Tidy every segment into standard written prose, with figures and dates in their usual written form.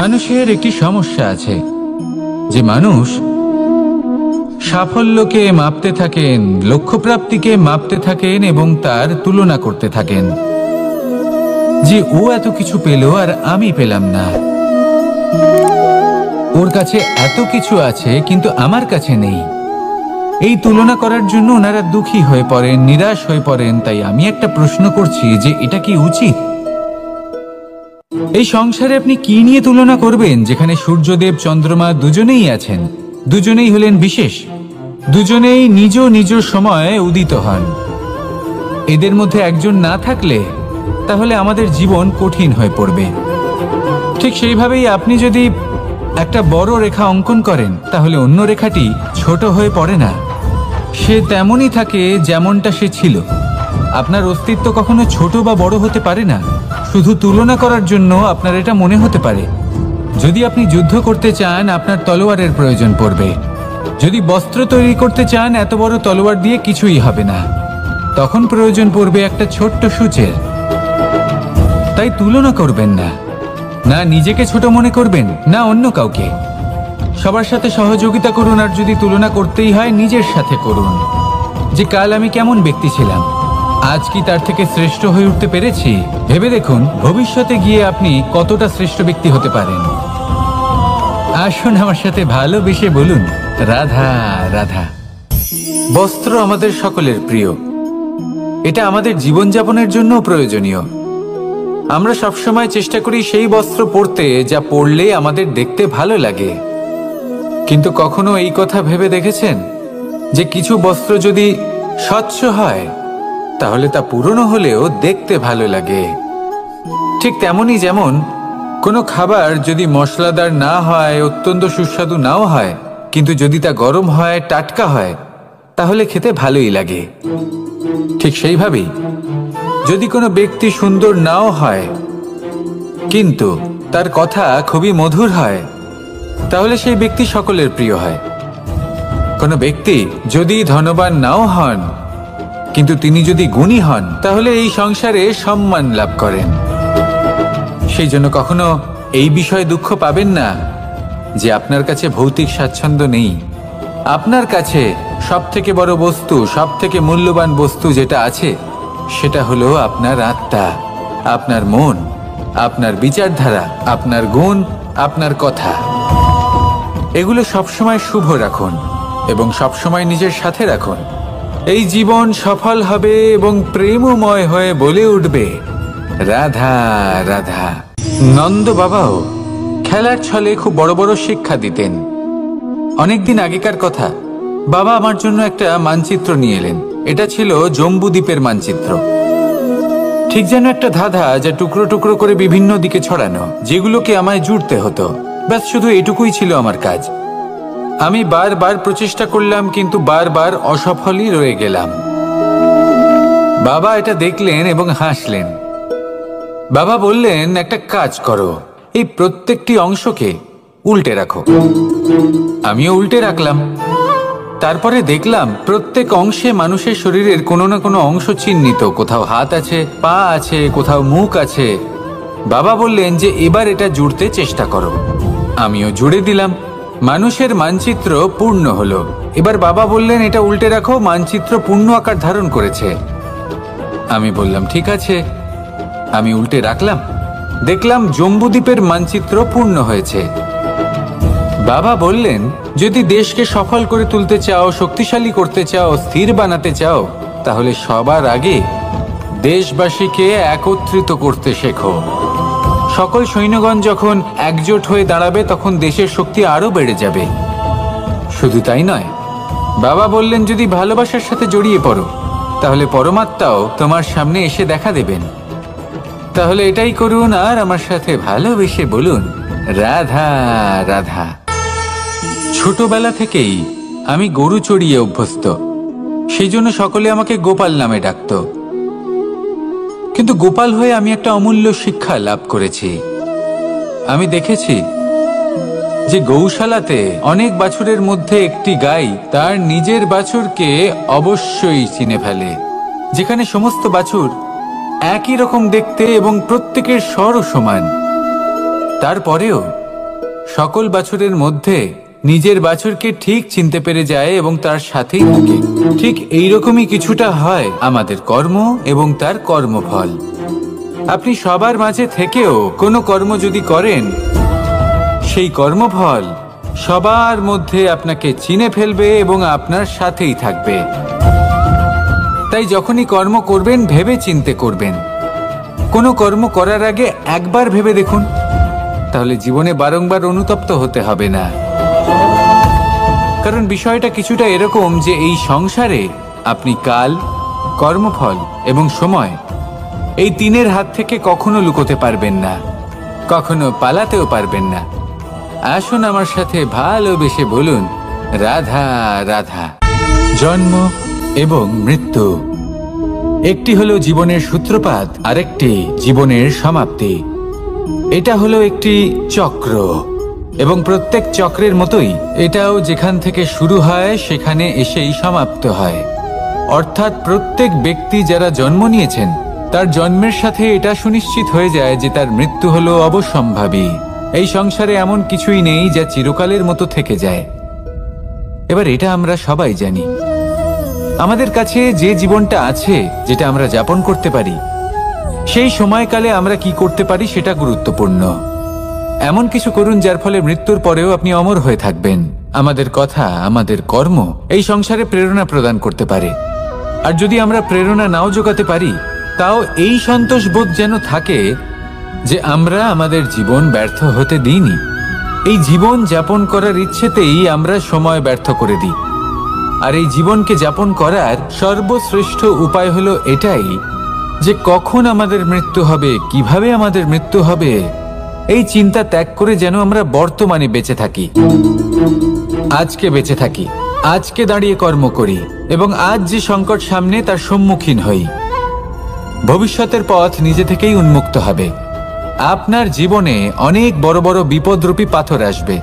মানুষের একটি সমস্যা আছে যে মানুষ সাফল্যকে মাপতে থাকেন, লক্ষ্যপ্রাপ্তিকে মাপতে থাকেন এবং তার তুলনা করতে থাকেন যে ও এত কিছু পেল আর আমি পেলাম না, ওর কাছে এত কিছু আছে কিন্তু আমার কাছে নেই। এই তুলনা করার জন্য ওনারা দুঃখী হয়ে পড়েন, নিরাশ হয়ে পড়েন। তাই আমি একটা প্রশ্ন করছি যে এটা কি উচিত? এই সংসারে আপনি কি নিয়ে তুলনা করবেন, যেখানে সূর্যদেব চন্দ্রমা দুজনেই আছেন, দুজনেই হলেন বিশেষ, দুজনেই নিজ নিজ সময়ে উদিত হন। এদের মধ্যে একজন না থাকলে তাহলে আমাদের জীবন কঠিন হয়ে পড়বে। ঠিক সেইভাবেই আপনি যদি একটা বড় রেখা অঙ্কন করেন তাহলে অন্য রেখাটি ছোট হয়ে পড়ে না, সে তেমনই থাকে যেমনটা সে ছিল। আপনার অস্তিত্ব কখনো ছোট বা বড় হতে পারে না। শুধু তুলনা করার জন্য আপনার এটা মনে হতে পারে। যদি আপনি যুদ্ধ করতে চান আপনার তলোয়ারের প্রয়োজন পড়বে। যদি বস্ত্র তৈরি করতে চান এত বড় তলোয়ার দিয়ে কিছুই হবে না, তখন প্রয়োজন পড়বে একটা ছোট্ট সূচের। তাই তুলনা করবেন না, না নিজেকে ছোট মনে করবেন না অন্য কাউকে। সবার সাথে সহযোগিতা করুন, আর যদি তুলনা করতেই হয় নিজের সাথে করুন যে কাল আমি কেমন ব্যক্তি ছিলাম, আজ কি তার থেকে শ্রেষ্ঠ হয়ে উঠতে পেরেছি। ভেবে দেখুন ভবিষ্যতে গিয়ে আপনি কতটা শ্রেষ্ঠ ব্যক্তি হতে পারেন। আসুন আমার সাথে ভালোবেসে বলুন রাধা রাধা। বস্ত্র আমাদের সকলের প্রিয়, এটা আমাদের জীবনযাপনের জন্য প্রয়োজনীয়। আমরা সবসময় চেষ্টা করি সেই বস্ত্র পরতে যা পরলে আমাদের দেখতে ভালো লাগে। কিন্তু কখনো এই কথা ভেবে দেখেছেন যে কিছু বস্ত্র যদি স্বচ্ছ হয় তাহলে তা পুরনো হলেও দেখতে ভালো লাগে। ঠিক তেমনি যেমন কোনো খাবার যদি মশলাদার না হয়, অত্যন্ত সুস্বাদু নাও হয়, কিন্তু যদি তা গরম হয়, টাটকা হয়, তাহলে খেতে ভালোই লাগে। ঠিক সেইভাবেই যদি কোনো ব্যক্তি সুন্দর নাও হয় কিন্তু তার কথা খুবই মধুর হয়, তাহলে সেই ব্যক্তি সকলের প্রিয় হয়। কোনো ব্যক্তি যদি ধনবান নাও হন কিন্তু তিনি যদি গুণী হন তাহলে এই সংসারে সম্মান লাভ করেন। সেই জন্য কখনো এই বিষয়ে দুঃখ পাবেন না যে আপনার কাছে ভৌতিক স্বাচ্ছন্দ্য নেই। আপনার কাছে সব থেকে বড় বস্তু, সব থেকে মূল্যবান বস্তু যেটা আছে সেটা হলো আপনার আত্মা, আপনার মন, আপনার বিচারধারা, আপনার গুণ, আপনার কথা। এগুলো সবসময় শুভ রাখুন এবং সবসময় নিজের সাথে রাখুন। এই জীবন সফল হবে এবং প্রেমময় হয়ে বলে উঠবে রাধা রাধা। নন্দ বাবাও খেলার ছলে খুব বড় বড় শিক্ষা দিতেন। অনেকদিন আগেকার কথা, বাবা আমার জন্য একটা মানচিত্র নিয়ে এলেন। এটা ছিল জম্বু দ্বীপের মানচিত্র, ঠিক যেন একটা ধাঁধা যা টুকরো টুকরো করে বিভিন্ন দিকে ছড়ানো, যেগুলোকে আমায় জুড়তে হতো। ব্যাস শুধু এটুকুই ছিল আমার কাজ। আমি বারবার প্রচেষ্টা করলাম কিন্তু বারবার অসফলই রয়ে গেলাম। বাবা এটা দেখলেন এবং হাসলেন। বাবা বললেন, একটা কাজ করো, এই প্রত্যেকটি অংশকে উল্টে রাখো। আমিও উল্টে রাখলাম। তারপরে দেখলাম প্রত্যেক অংশে মানুষের শরীরের কোনো না কোনো অংশ চিহ্নিত। কোথাও হাত আছে, পা আছে, কোথাও মুখ আছে। বাবা বললেন যে এবার এটা জুড়তে চেষ্টা করো। আমিও জুড়ে দিলাম। মানুষের মানচিত্র পূর্ণ হলো। এবার বাবা বললেন এটা উল্টে রাখো, মানচিত্র পূর্ণ আকার ধারণ করেছে। আমি বললাম ঠিক আছে। আমি উল্টে রাখলাম, দেখলাম জম্বুদ্বীপের মানচিত্র পূর্ণ হয়েছে। বাবা বললেন যদি দেশকে সফল করে তুলতে চাও, শক্তিশালী করতে চাও, স্থির বানাতে চাও, তাহলে সবার আগে দেশবাসীকে একত্রিত করতে শেখো। সকল সৈন্যগণ যখন একজোট হয়ে দাঁড়াবে তখন দেশের শক্তি আরো বেড়ে যাবে। শুধু তাই নয়, বাবা বললেন যদি ভালোবাসার সাথে জড়িয়ে পড়ো তাহলে পরমাত্মাও তোমার সামনে এসে দেখা দেবেন। তাহলে এটাই করুন আর আমার সাথে ভালোবেসে বলুন রাধা রাধা। ছোটবেলা থেকেই আমি গরু চড়িয়ে অভ্যস্ত, সেই জন্য সকলে আমাকে গোপাল নামে ডাকত। কিন্তু গোপাল হয়ে আমি একটা অমূল্য শিক্ষা লাভ করেছি। আমি দেখেছি যে গৌশালাতে অনেক বাছুরের মধ্যে একটি গাই তার নিজের বাছুরকে অবশ্যই চিনে ফেলে। যেখানে সমস্ত বাছুর একই রকম দেখতে এবং প্রত্যেকের স্বরও সমান, তারপরেও সকল বাছুরের মধ্যে নিজের বাছুরকে ঠিক চিনতে পেরে যায় এবং তার সাথেই থাকে। ঠিক এইরকমই কিছুটা হয় আমাদের কর্ম এবং তার কর্মফল। আপনি সবার মাঝে থেকেও কোনো কর্ম যদি করেন, সেই কর্মফল সবার মধ্যে আপনাকে চিনে ফেলবে এবং আপনার সাথেই থাকবে। তাই যখনই কর্ম করবেন ভেবে চিন্তে করবেন। কোনো কর্ম করার আগে একবার ভেবে দেখুন, তাহলে জীবনে বারংবার অনুতপ্ত হতে হবে না। কারণ বিষয়টা কিছুটা এরকম যে এই সংসারে আপনি কাল, কর্মফল এবং সময়, এই তিনের হাত থেকে কখনো লুকোতে পারবেন না, কখনো পালাতেও পারবেন না। আসুন আমার সাথে ভালোবেসে বলুন, রাধা রাধা। জন্ম এবং মৃত্যু, একটি হলো জীবনের সূত্রপাত, আরেকটি জীবনের সমাপ্তি। এটা হলো একটি চক্র এবং প্রত্যেক চক্রের মতোই এটাও যেখান থেকে শুরু হয় সেখানে এসেই সমাপ্ত হয়। অর্থাৎ প্রত্যেক ব্যক্তি যারা জন্ম নিয়েছেন তার জন্মের সাথে এটা সুনিশ্চিত হয়ে যায় যে তার মৃত্যু হলো অবশ্যম্ভাবী। এই সংসারে এমন কিছুই নেই যা চিরকালের মতো থেকে যায়। এবার এটা আমরা সবাই জানি। আমাদের কাছে যে জীবনটা আছে, যেটা আমরা যাপন করতে পারি, সেই সময়কালে আমরা কি করতে পারি সেটা গুরুত্বপূর্ণ। এমন কিছু করুন যার ফলে মৃত্যুর পরেও আপনি অমর হয়ে থাকবেন। আমাদের কথা, আমাদের কর্ম এই সংসারে প্রেরণা প্রদান করতে পারে। আর যদি আমরা প্রেরণা নাও জোগাতে পারি, তাও এই সন্তোষ বোধ যেন থাকে যে আমরা আমাদের জীবন ব্যর্থ হতে দিইনি। এই জীবন যাপন করার ইচ্ছেতেই আমরা সময় ব্যর্থ করে দিই। আর এই জীবনকে যাপন করার সর্বশ্রেষ্ঠ উপায় হলো এটাই যে কখন আমাদের মৃত্যু হবে, কিভাবে আমাদের মৃত্যু হবে, এই চিন্তা ত্যাগ করে যেন আমরা বর্তমানে বেঁচে থাকি, আজকে বেঁচে থাকি, আজকে দাঁড়িয়ে কর্ম করি এবং আজ যে সংকট সামনে তার সম্মুখীন হই। ভবিষ্যতের পথ নিজে থেকেই উন্মুক্ত হবে। আপনার জীবনে অনেক বড় বড় বিপদরূপী পাথর আসবে।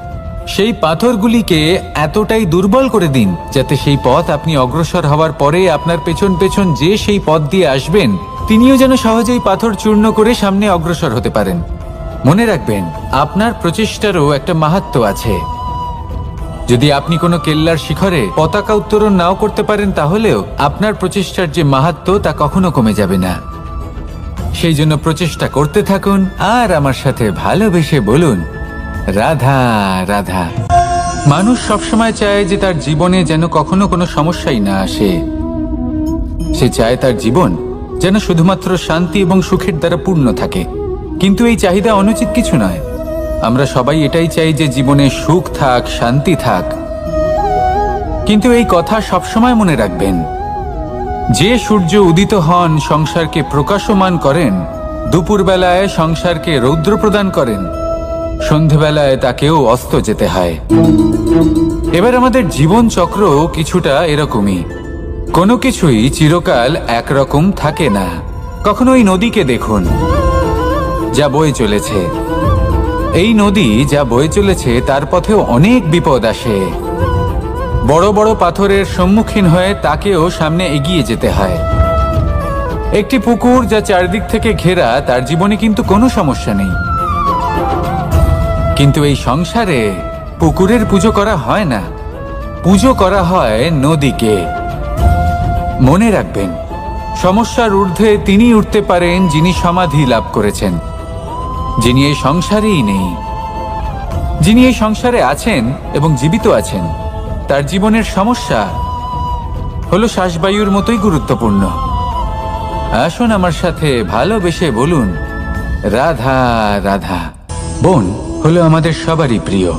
সেই পাথরগুলিকে এতটাই দুর্বল করে দিন যাতে সেই পথ আপনি অগ্রসর হওয়ার পরে আপনার পেছন পেছন যে সেই পথ দিয়ে আসবেন তিনিও যেন সহজেই পাথর চূর্ণ করে সামনে অগ্রসর হতে পারেন। মনে রাখবেন, আপনার প্রচেষ্টারও একটা মাহাত্ম্য আছে। যদি আপনি কোনো কেল্লার শিখরে পতাকা উত্তোলন নাও করতে পারেন, তাহলেও আপনার প্রচেষ্টার যে মাহাত্ম্য তা কখনো কমে যাবে না। সেই জন্য প্রচেষ্টা করতে থাকুন আর আমার সাথে ভালোবেসে বলুন, রাধা রাধা। মানুষ সবসময় চায় যে তার জীবনে যেন কখনো কোনো সমস্যাই না আসে। সে চায় তার জীবন যেন শুধুমাত্র শান্তি এবং সুখের দ্বারা পূর্ণ থাকে। কিন্তু এই চাহিদা অনুচিত কিছু নয়। আমরা সবাই এটাই চাই যে জীবনে সুখ থাক, শান্তি থাক। কিন্তু এই কথা সবসময় মনে রাখবেন, যে সূর্য উদিত হন সংসারকে প্রকাশমান করেন, দুপুরবেলায় সংসারকে রৌদ্র প্রদান করেন, সন্ধেবেলায় তাকেও অস্ত যেতে হয়। এবার আমাদের জীবন চক্র কিছুটা এরকমই। কোনো কিছুই চিরকাল একরকম থাকে না। কখনো এই নদীকে দেখুন যা বয়ে চলেছে। এই নদী যা বয়ে চলেছে তার পথেও অনেক বিপদ আসে। বড় বড় পাথরের সম্মুখীন হয়ে তাকেও সামনে এগিয়ে যেতে হয়। একটি পুকুর যা চারদিক থেকে ঘেরা, তার জীবনে কিন্তু কোনো সমস্যা নেই। কিন্তু এই সংসারে পুকুরের পুজো করা হয় না, পুজো করা হয় নদীকে। মনে রাখবেন, সমস্যার ঊর্ধ্বে তিনি উঠতে পারেন যিনি সমাধি লাভ করেছেন, যিনি এই সংসারেই নেই। যিনি এই সংসারে আছেন এবং জীবিত আছেন, তার জীবনের সমস্যা হলো শ্বাসবায়ুর মতোই গুরুত্বপূর্ণ। আসুন আমার সাথে ভালোবেসে বলুন, রাধা রাধা। বন হলো আমাদের সবারই প্রিয়।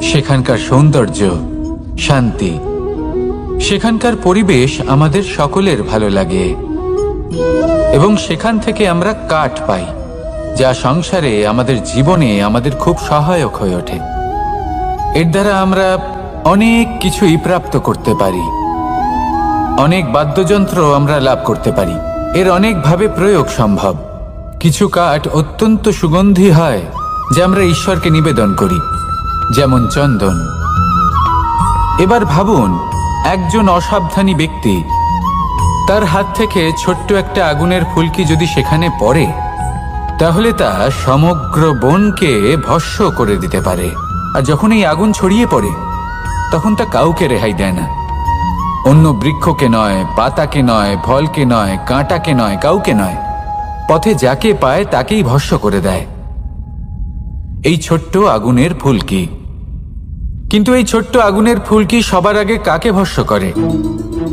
সেখানকার সৌন্দর্য, শান্তি, সেখানকার পরিবেশ আমাদের সকলের ভালো লাগে এবং সেখান থেকে আমরা কাঠ পাই, যা সংসারে আমাদের জীবনে আমাদের খুব সহায়ক হয়ে ওঠে। এর দ্বারা আমরা অনেক কিছুই প্রাপ্ত করতে পারি। অনেক বাদ্যযন্ত্র আমরা লাভ করতে পারি। এর অনেকভাবে প্রয়োগ সম্ভব। কিছু কাঠ অত্যন্ত সুগন্ধি হয় যা আমরা ঈশ্বরকে নিবেদন করি, যেমন চন্দন। এবার ভাবুন, একজন অসাবধানী ব্যক্তি, তার হাত থেকে ছোট্ট একটা আগুনের ফুলকি যদি সেখানে পড়ে, তাহলে তা সমগ্র বনকে ভস্ম করে দিতে পারে। আর যখন এই আগুন ছড়িয়ে পড়ে তখন তা কাউকে রেহাই দেয় না। অন্য বৃক্ষকে নয়, পাতাকে নয়, ফলকে নয়, কাঁটাকে নয়, কাউকে নয়, পথে যাকে পায় তাকেই ভস্ম করে দেয়। এই ছোট্ট আগুনের ফুলকি। কিন্তু এই ছোট্ট আগুনের ফুলকি সবার আগে কাকে ভস্ম করে?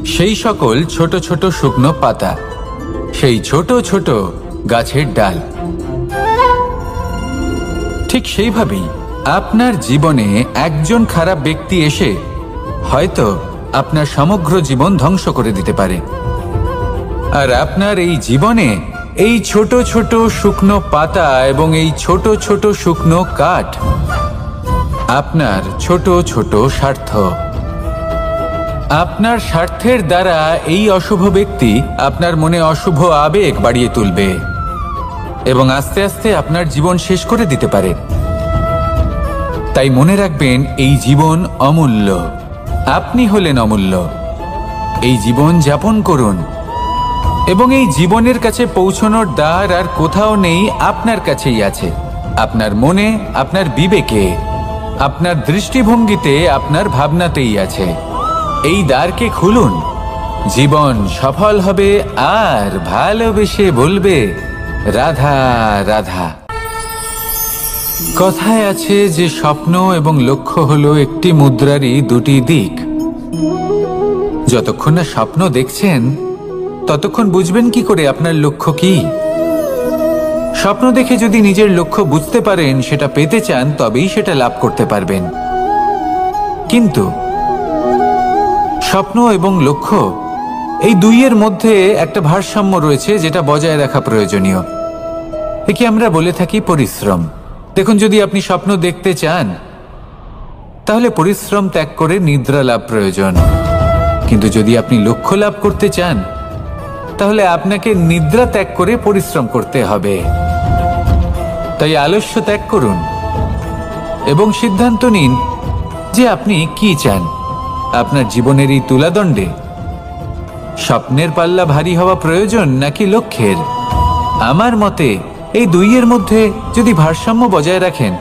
সেই সকল ছোট ছোট শুকনো পাতা, সেই ছোট ছোট গাছের ডাল। ঠিক সেইভাবেই আপনার জীবনে একজন খারাপ ব্যক্তি এসে হয়তো আপনার সমগ্র জীবন ধ্বংস করে দিতে পারে। আর আপনার এই জীবনে এই ছোট ছোট শুকনো পাতা এবং এই ছোট ছোট শুকনো কাঠ আপনার ছোট ছোট স্বার্থ। আপনার স্বার্থের দ্বারা এই অশুভ ব্যক্তি আপনার মনে অশুভ আবেগ বাড়িয়ে তুলবে এবং আস্তে আস্তে আপনার জীবন শেষ করে দিতে পারে। তাই মনে রাখবেন, এই জীবন অমূল্য। আপনি হলেন অমূল্য। এই জীবন যাপন করুন এবং এই জীবনের কাছে পৌঁছানোর দ্বার আর কোথাও নেই, আপনার কাছেই আছে। আপনার মনে, আপনার বিবেকে, আপনার দৃষ্টিভঙ্গিতে, আপনার ভাবনাতেই আছে। এই দ্বারকে খুলুন। জীবন সফল হবে আর ভালোবেসে বলবে, রাধা রাধা। কথায় আছে যে স্বপ্ন এবং লক্ষ্য হলো একটি মুদ্রারই দুটি দিক। যতক্ষণ না স্বপ্ন দেখছেন ততক্ষণ বুঝবেন কি করে আপনার লক্ষ্য কি? স্বপ্ন দেখে যদি নিজের লক্ষ্য বুঝতে পারেন, সেটা পেতে চান, তবেই সেটা লাভ করতে পারবেন। কিন্তু স্বপ্ন এবং লক্ষ্য, এই দুইয়ের মধ্যে একটা ভারসাম্য রয়েছে যেটা বজায় রাখা প্রয়োজনীয়। একে আমরা বলে থাকি পরিশ্রম। দেখুন, যদি আপনি স্বপ্ন দেখতে চান তাহলে পরিশ্রম ত্যাগ করে নিদ্রা লাভ প্রয়োজন। কিন্তু যদি আপনি লক্ষ্য লাভ করতে চান তাহলে আপনাকে নিদ্রা ত্যাগ করে পরিশ্রম করতে হবে। তাই আলস্য ত্যাগ করুন এবং সিদ্ধান্ত নিন যে আপনি কি চান। আপনার জীবনের এই তুলাদণ্ডে স্বপ্নের পাল্লা ভারী হওয়া প্রয়োজন নাকি লক্ষ্যের? আমার মতে এই দুইয়ের মধ্যে যদি ভারসাম্য বজায় রাখেন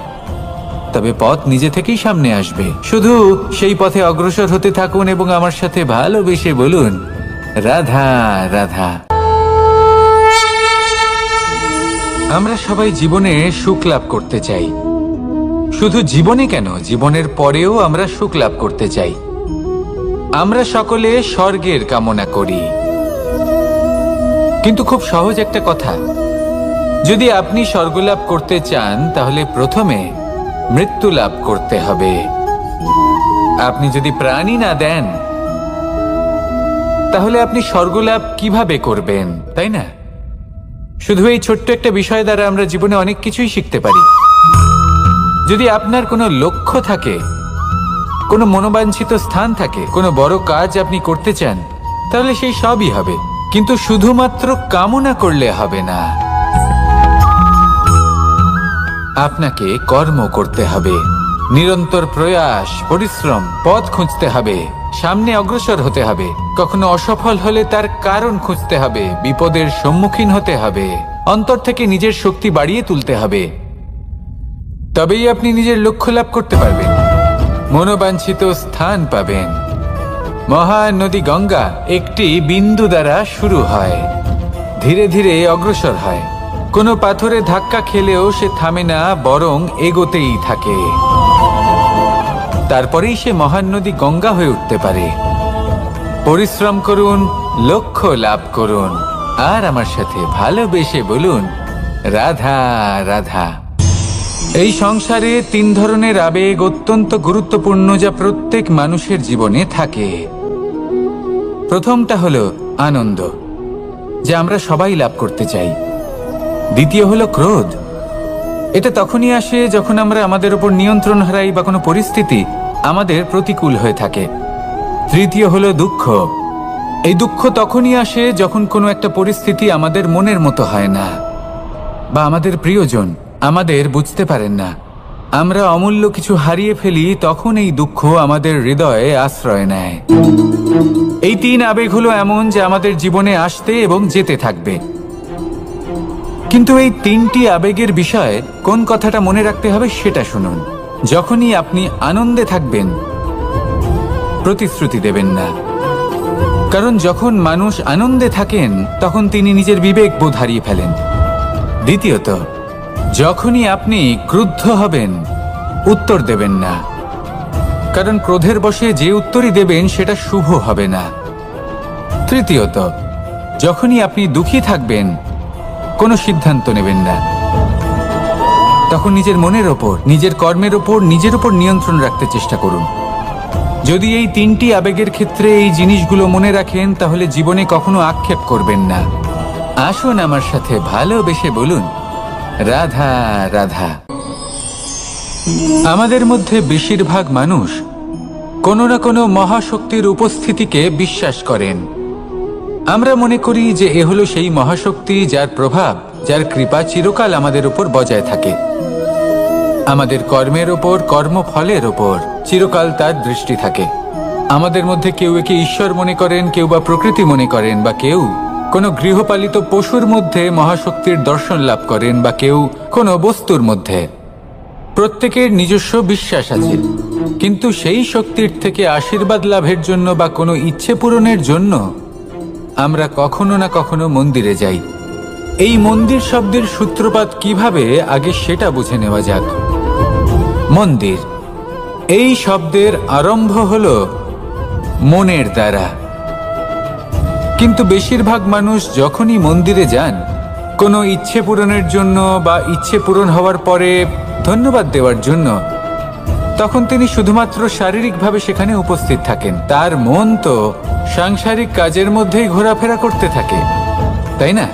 তবে পথ নিজে থেকেই সামনে আসবে। শুধু সেই পথে অগ্রসর হতে থাকুন এবং আমার সাথে ভালোবেসে বলুন, রাধা রাধা। আমরা সবাই জীবনে সুখ লাভ করতে চাই। শুধু জীবনে কেন, জীবনের পরেও আমরা সুখ লাভ করতে চাই। আমরা সকলে স্বর্গের কামনা করি। কিন্তু খুব সহজ একটা কথা, যদি আপনি স্বর্গ লাভ করতে চান তাহলে প্রথমে মৃত্যু লাভ করতে হবে। আপনি যদি প্রাণই না দেন তাহলে আপনি স্বর্গ লাভ কিভাবে করবেন, তাই না? শুধু এই ছোট্ট একটা বিষয় দ্বারা আমরা জীবনে অনেক কিছুই শিখতে পারি। যদি আপনার কোনো লক্ষ্য থাকে, কোনো মনোবাঞ্ছিত স্থান থাকে, কোনো বড় কাজ আপনি করতে চান, তাহলে সেই সবই হবে। কিন্তু শুধুমাত্র কামনা করলে হবে না, আপনাকে কর্ম করতে হবে। নিরন্তর প্রয়াস, পরিশ্রম, পথ খুঁজতে হবে, সামনে অগ্রসর হতে হবে। কখনো অসফল হলে তার কারণ খুঁজতে হবে, বিপদের সম্মুখীন হতে হবে, অন্তর থেকে নিজের শক্তি বাড়িয়ে তুলতে হবে। তবেই আপনি নিজের লক্ষ্য লাভ করতে পারবেন, মনোবাঞ্ছিত স্থান পাবেন। মহান নদী গঙ্গা একটি বিন্দু দ্বারা শুরু হয়, ধীরে ধীরে অগ্রসর হয়। কোনো পাথরে ধাক্কা খেলেও সে থামে না, বরং এগোতেই থাকে। তারপরেই সে মহান নদী গঙ্গা হয়ে উঠতে পারে। পরিশ্রম করুন, লক্ষ্য লাভ করুন, আর আমার সাথে ভালোবেসে বলুন, রাধা রাধা। এই সংসারে তিন ধরনের আবেগ অত্যন্ত গুরুত্বপূর্ণ, যা প্রত্যেক মানুষের জীবনে থাকে। প্রথমটা হলো আনন্দ, যা আমরা সবাই লাভ করতে চাই। দ্বিতীয় হলো ক্রোধ। এটা তখনই আসে যখন আমরা আমাদের উপর নিয়ন্ত্রণ হারাই বা কোনো পরিস্থিতি আমাদের প্রতিকূল হয়ে থাকে। তৃতীয় হলো দুঃখ। এই দুঃখ তখনই আসে যখন কোনো একটা পরিস্থিতি আমাদের মনের মতো হয় না বা আমাদের প্রিয়জন আমাদের বুঝতে পারেন না। আমরা অমূল্য কিছু হারিয়ে ফেলি, তখন এই দুঃখ আমাদের হৃদয়ে আশ্রয় নেয়। এই তিন আবেগ হলো এমন যে আমাদের জীবনে আসতে এবং যেতে থাকবে। কিন্তু এই তিনটি আবেগের বিষয়ে কোন কথাটা মনে রাখতে হবে সেটা শুনুন। যখনই আপনি আনন্দে থাকবেন, প্রতিশ্রুতি দেবেন না, কারণ যখন মানুষ আনন্দে থাকেন তখন তিনি নিজের বিবেক বোধ হারিয়ে ফেলেন। দ্বিতীয়ত, যখনই আপনি ক্রুদ্ধ হবেন, উত্তর দেবেন না, কারণ ক্রোধের বশে যে উত্তরই দেবেন সেটা শুভ হবে না। তৃতীয়ত, যখনই আপনি দুঃখী থাকবেন, কোনো সিদ্ধান্ত নেবেন না, তখন নিজের মনের ওপর, নিজের কর্মের ওপর, নিজের ওপর নিয়ন্ত্রণ রাখতে চেষ্টা করুন। যদি এই তিনটি আবেগের ক্ষেত্রে এই জিনিসগুলো মনে রাখেন, তাহলে জীবনে কখনো আক্ষেপ করবেন না। আসুন আমার সাথে ভালোবেসে বলুন, রাধা রাধা। আমাদের মধ্যে বেশিরভাগ মানুষ কোনো না কোনো মহাশক্তির উপস্থিতিকে বিশ্বাস করেন। আমরা মনে করি যে এ হলো সেই মহাশক্তি যার প্রভাব, যার কৃপা চিরকাল আমাদের উপর বজায় থাকে। আমাদের কর্মের ওপর, কর্মফলের ওপর চিরকাল তার দৃষ্টি থাকে। আমাদের মধ্যে কেউ একে ঈশ্বর মনে করেন, কেউ বা প্রকৃতি মনে করেন, বা কেউ কোনো গৃহপালিত পশুর মধ্যে মহাশক্তির দর্শন লাভ করেন, বা কেউ কোনো বস্তুর মধ্যে। প্রত্যেকের নিজস্ব বিশ্বাস আছে, কিন্তু সেই শক্তির থেকে আশীর্বাদ লাভের জন্য বা কোনো ইচ্ছে পূরণের জন্য আমরা কখনো না কখনো মন্দিরে যাই। এই মন্দির শব্দের সূত্রপাত কিভাবে, আগে সেটা বুঝে নেওয়া যাক। মন্দির এই শব্দের আরম্ভ হলো মনের দ্বারা, কিন্তু বেশিরভাগ মানুষ যখনই মন্দিরে যান কোনো ইচ্ছে পূরণের জন্য বা ইচ্ছে পূরণ হওয়ার পরে ধন্যবাদ দেওয়ার জন্য, তখন তিনি শুধুমাত্র শারীরিকভাবে সেখানে উপস্থিত থাকেন। তার মন তো সাংসারিক কাজের মধ্যেই ঘোরাফেরা করতে থাকে, তাই না?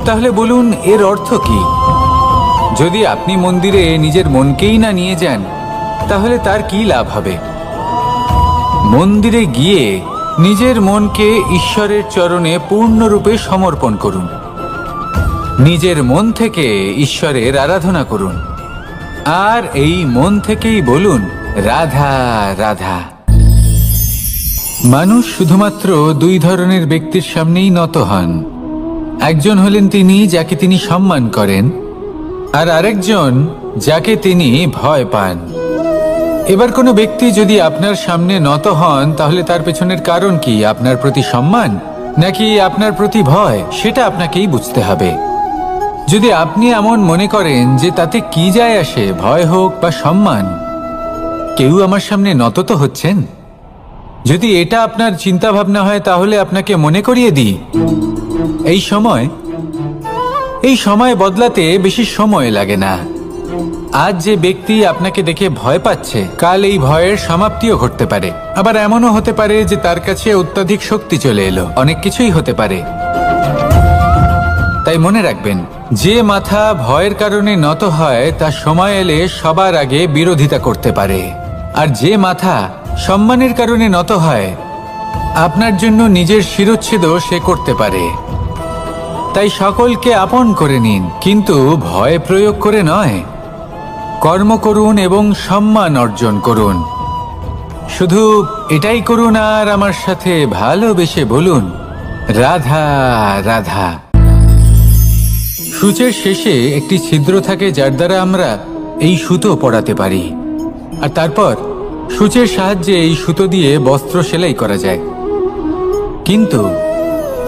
তাহলে বলুন, এর অর্থ কি? যদি আপনি মন্দিরে নিজের মনকেই না নিয়ে যান, তাহলে তার কি লাভ হবে? মন্দিরে গিয়ে নিজের মনকে ঈশ্বরের চরণে পূর্ণরূপে সমর্পণ করুন। নিজের মন থেকে ঈশ্বরের আরাধনা করুন, আর এই মন থেকেই বলুন, রাধা রাধা। মানুষ শুধুমাত্র দুই ধরনের ব্যক্তির সামনেই নত হন। একজন হলেন তিনি যাকে তিনি সম্মান করেন, আর আরেকজন যাকে তিনি ভয় পান। এবার কোনো ব্যক্তি যদি আপনার সামনে নত হন, তাহলে তার পেছনের কারণ কি? আপনার প্রতি সম্মান নাকি আপনার প্রতি ভয়? সেটা আপনাকেই বুঝতে হবে। যদি আপনি এমন মনে করেন যে তাতে কি যায় আসে, ভয় হোক বা সম্মান, কেউ আমার সামনে নত তো হচ্ছেন, যদি এটা আপনার চিন্তা ভাবনা হয়, তাহলে আপনাকে মনে করিয়ে দিই, এই সময় বদলাতে বেশি সময় লাগে না। আজ যে ব্যক্তি আপনাকে দেখে ভয় পাচ্ছে, কাল এই ভয়ের সমাপ্তিও ঘটতে পারে। আবার এমনও হতে পারে যে তার কাছে অত্যধিক শক্তি চলে এলো। অনেক কিছুই হতে পারে। তাই মনে রাখবেন, যে মাথা ভয়ের কারণে নত হয় তা সময় এলে সবার আগে বিরোধিতা করতে পারে, আর যে মাথা সম্মানের কারণে নত হয় আপনার জন্য নিজের শিরচ্ছেদও সে করতে পারে। তাই সকলকে আপন করে নিন, কিন্তু ভয় প্রয়োগ করে নয়। কর্ম করুন এবং সম্মান অর্জন করুন। শুধু এটাই করুন, আর আমার সাথে ভালোবেসে বলুন, রাধা রাধা। সূচের শেষে একটি ছিদ্র থাকে, যার দ্বারা আমরা এই সুতো পরাতে পারি, আর তারপর সূচের সাহায্যে এই সুতো দিয়ে বস্ত্র সেলাই করা যায়। কিন্তু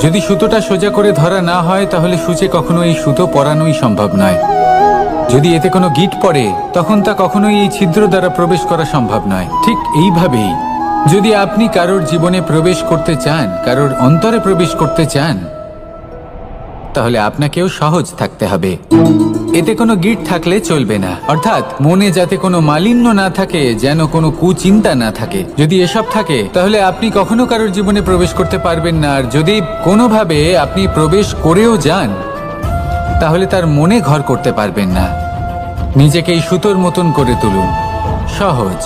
যদি সুতোটা সোজা করে ধরা না হয়, তাহলে সূচে কখনো এই সুতো পরানোই সম্ভব নয়। যদি এতে কোনো গিঁট পড়ে, তখন তা কখনোই এই ছিদ্র দ্বারা প্রবেশ করা সম্ভব নয়। ঠিক এইভাবেই যদি আপনি কারোর জীবনে প্রবেশ করতে চান, কারোর অন্তরে প্রবেশ করতে চান, তাহলে আপনাকেও সহজ থাকতে হবে। এতে কোনো গিঁট থাকলে চলবে না, অর্থাৎ মনে যাতে কোনো মালিন্য না থাকে, যেন কোনো কুচিন্তা না থাকে। যদি এসব থাকে, তাহলে আপনি কখনো কারোর জীবনে প্রবেশ করতে পারবেন না। আর যদি কোনোভাবে আপনি প্রবেশ করেও যান, তাহলে তার মনে ঘর করতে পারবেন না। নিজেকে এই সুতোর মতন করে তুলুন, সহজ।